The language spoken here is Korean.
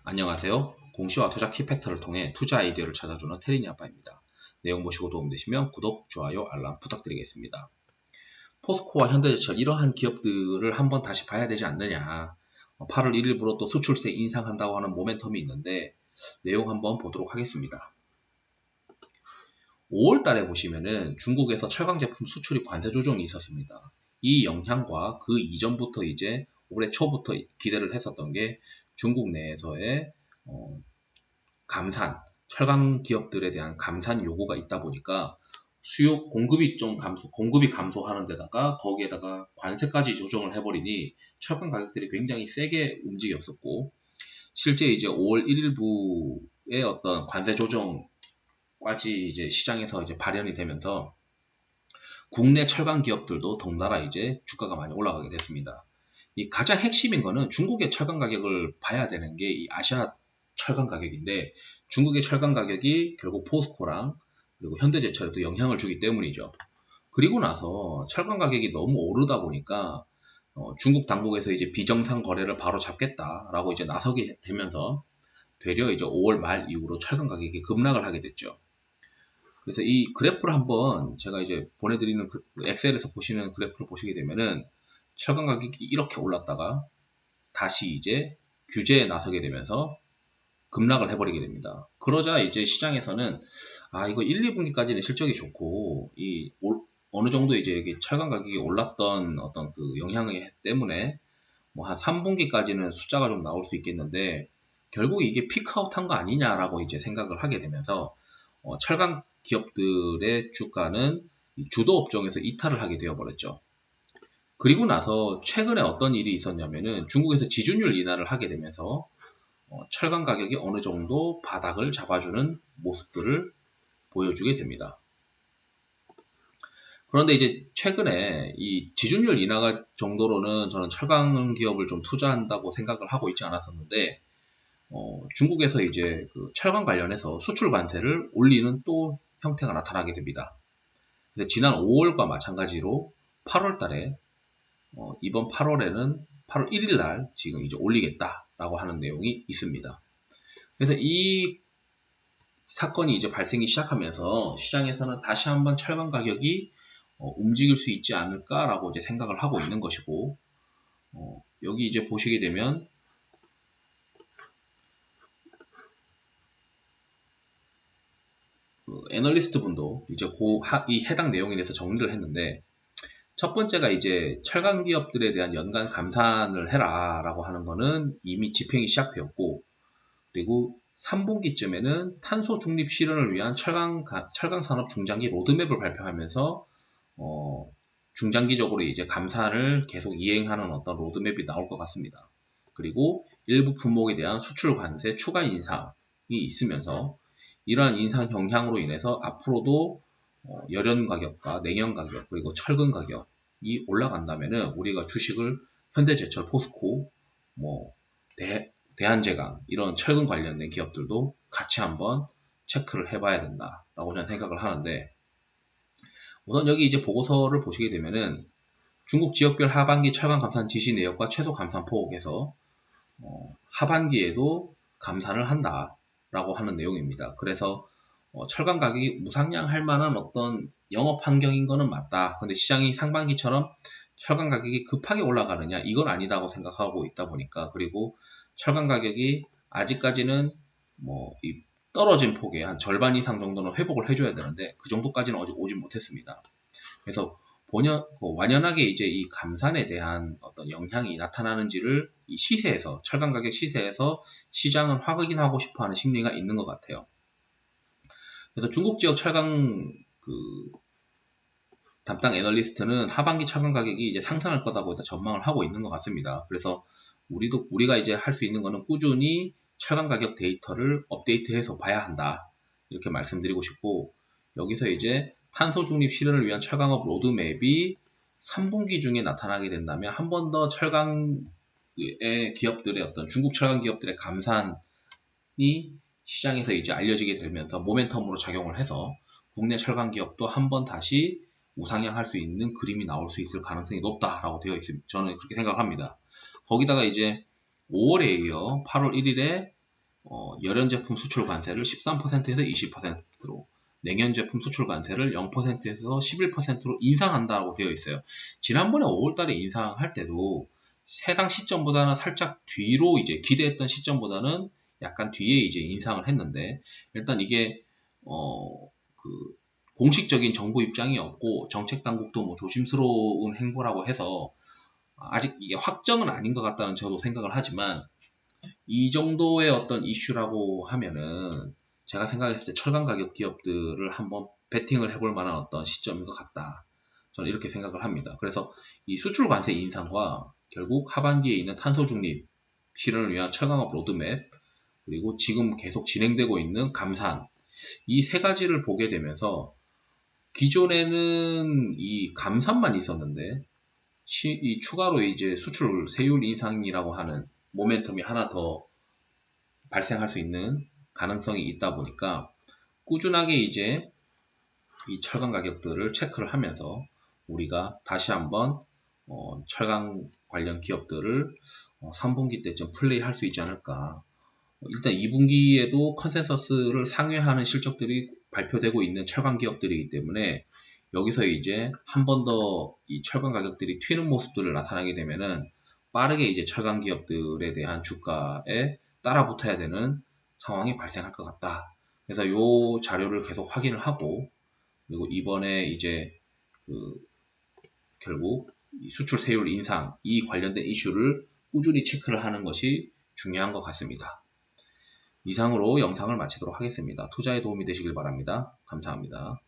안녕하세요. 공시와 투자 키팩터를 통해 투자 아이디어를 찾아주는 테린이 아빠입니다. 내용 보시고 도움되시면 구독, 좋아요, 알람 부탁드리겠습니다. 포스코와 현대제철 이러한 기업들을 한번 다시 봐야 되지 않느냐. 8월 1일부로 또 수출세 인상한다고 하는 모멘텀이 있는데 내용 한번 보도록 하겠습니다. 5월 달에 보시면은 중국에서 철강 제품 수출이 관세 조정이 있었습니다. 이 영향과 그 이전부터 이제 올해 초부터 기대를 했었던 게 중국 내에서의 감산, 철강 기업들에 대한 감산 요구가 있다 보니까 수요 공급이 좀 공급이 감소하는 데다가 거기에다가 관세까지 조정을 해버리니 철강 가격들이 굉장히 세게 움직였었고, 실제 이제 5월 1일부의 어떤 관세 조정까지 이제 시장에서 이제 발현이 되면서 국내 철강 기업들도 덩달아 이제 주가가 많이 올라가게 됐습니다. 이 가장 핵심인 거는 중국의 철강 가격을 봐야 되는 게 이 아시아 철강 가격인데, 중국의 철강 가격이 결국 포스코랑 그리고 현대제철에도 영향을 주기 때문이죠. 그리고 나서 철강 가격이 너무 오르다 보니까 중국 당국에서 이제 비정상 거래를 바로 잡겠다라고 이제 나서게 되면서 되려 이제 5월 말 이후로 철강 가격이 급락을 하게 됐죠. 그래서 이 그래프를 한번 제가 이제 보내드리는 엑셀에서 보시는 그래프를 보시게 되면은 철강 가격이 이렇게 올랐다가 다시 이제 규제에 나서게 되면서 급락을 해버리게 됩니다. 그러자 이제 시장에서는 이거 1, 2분기까지는 실적이 좋고 어느 정도 이제 여기 철강 가격이 올랐던 어떤 그 영향 때문에 뭐 한 3분기까지는 숫자가 좀 나올 수 있겠는데 결국 이게 피크아웃 한 거 아니냐라고 이제 생각을 하게 되면서 철강 기업들의 주가는 주도 업종에서 이탈을 하게 되어버렸죠. 그리고 나서 최근에 어떤 일이 있었냐면은 중국에서 지준율 인하를 하게 되면서 철강 가격이 어느 정도 바닥을 잡아주는 모습들을 보여주게 됩니다. 그런데 이제 최근에 이 지준율 인하 정도로는 저는 철강 기업을 좀 투자한다고 생각을 하고 있지 않았었는데, 중국에서 이제 그 철강 관련해서 수출 관세를 올리는 또 형태가 나타나게 됩니다. 지난 5월과 마찬가지로 8월 달에 이번 8월에는 8월 1일 날 지금 이제 올리겠다라고 하는 내용이 있습니다. 그래서 이 사건이 이제 발생이 시작하면서 시장에서는 다시 한번 철강 가격이 움직일 수 있지 않을까라고 이제 생각을 하고 있는 것이고, 여기 이제 보시게 되면 애널리스트 분도 이제 이 해당 내용에 대해서 정리를 했는데, 첫 번째가 이제 철강 기업들에 대한 연간 감산을 해라 라고 하는 거는 이미 집행이 시작되었고, 그리고 3분기쯤에는 탄소 중립 실현을 위한 철강 산업 중장기 로드맵을 발표하면서 중장기적으로 이제 감산을 계속 이행하는 어떤 로드맵이 나올 것 같습니다. 그리고 일부 품목에 대한 수출 관세 추가 인상이 있으면서 이러한 인상 영향으로 인해서 앞으로도 열연 가격과 냉연 가격 그리고 철근 가격이 올라간다면은 우리가 주식을 현대제철, 포스코, 뭐 대한제강 이런 철근 관련된 기업들도 같이 한번 체크를 해봐야 된다라고 저는 생각을 하는데, 우선 여기 이제 보고서를 보시게 되면은 중국 지역별 하반기 철강 감산 지시 내역과 최소 감산 폭에서 하반기에도 감산을 한다라고 하는 내용입니다. 그래서 철강 가격이 무상향할 만한 어떤 영업 환경인 거는 맞다. 근데 시장이 상반기처럼 철강 가격이 급하게 올라가느냐, 이건 아니다고 생각하고 있다 보니까, 그리고 철강 가격이 아직까지는 이 떨어진 폭의 한 절반 이상 정도는 회복을 해줘야 되는데 그 정도까지는 아직 오지 못했습니다. 그래서 완연하게 이제 이 감산에 대한 어떤 영향이 나타나는지를 이 시세에서, 철강 가격 시세에서 시장은 확인하고 싶어 하는 심리가 있는 것 같아요. 그래서 중국 지역 철강 담당 애널리스트는 하반기 철강 가격이 이제 상승할 거다고 전망을 하고 있는 것 같습니다. 그래서 우리가 이제 할 수 있는 거는 꾸준히 철강 가격 데이터를 업데이트해서 봐야 한다. 이렇게 말씀드리고 싶고, 여기서 이제 탄소 중립 실현을 위한 철강업 로드맵이 3분기 중에 나타나게 된다면 한 번 더 철강의 기업들의 어떤 중국 철강 기업들의 감산이 시장에서 이제 알려지게 되면서 모멘텀으로 작용을 해서 국내 철강 기업도 한 번 다시 우상향할 수 있는 그림이 나올 수 있을 가능성이 높다라고 되어 있습니다. 저는 그렇게 생각합니다. 거기다가 이제 5월에 이어 8월 1일에 열연 제품 수출 관세를 13%에서 20%로, 냉연 제품 수출 관세를 0%에서 11%로 인상한다고 되어 있어요. 지난번에 5월달에 인상할 때도 해당 시점보다는 살짝 뒤로 이제 기대했던 시점보다는 약간 뒤에 이제 인상을 했는데, 일단 이게 그 공식적인 정부 입장이 없고 정책 당국도 뭐 조심스러운 행보라고 해서 아직 이게 확정은 아닌 것 같다는 저도 생각을 하지만, 이 정도의 어떤 이슈라고 하면은 제가 생각했을 때 철강 가격 기업들을 한번 베팅을 해볼 만한 어떤 시점인 것 같다. 저는 이렇게 생각을 합니다. 그래서 이 수출 관세 인상과 결국 하반기에 있는 탄소 중립 실현을 위한 철강업 로드맵, 그리고 지금 계속 진행되고 있는 감산, 이 세 가지를 보게 되면서 기존에는 이 감산만 있었는데 이 추가로 이제 수출 세율 인상이라고 하는 모멘텀이 하나 더 발생할 수 있는 가능성이 있다 보니까 꾸준하게 이제 이 철강 가격들을 체크를 하면서 우리가 다시 한번 철강 관련 기업들을 3분기 때쯤 플레이할 수 있지 않을까. 일단 2분기에도 컨센서스를 상회하는 실적들이 발표되고 있는 철강 기업들이기 때문에 여기서 이제 한 번 더 이 철강 가격들이 튀는 모습들을 나타나게 되면은 빠르게 이제 철강 기업들에 대한 주가에 따라 붙어야 되는 상황이 발생할 것 같다. 그래서 이 자료를 계속 확인을 하고, 그리고 이번에 이제 그 결국 이 수출 세율 인상 이 관련된 이슈를 꾸준히 체크를 하는 것이 중요한 것 같습니다. 이상으로 영상을 마치도록 하겠습니다. 투자에 도움이 되시길 바랍니다. 감사합니다.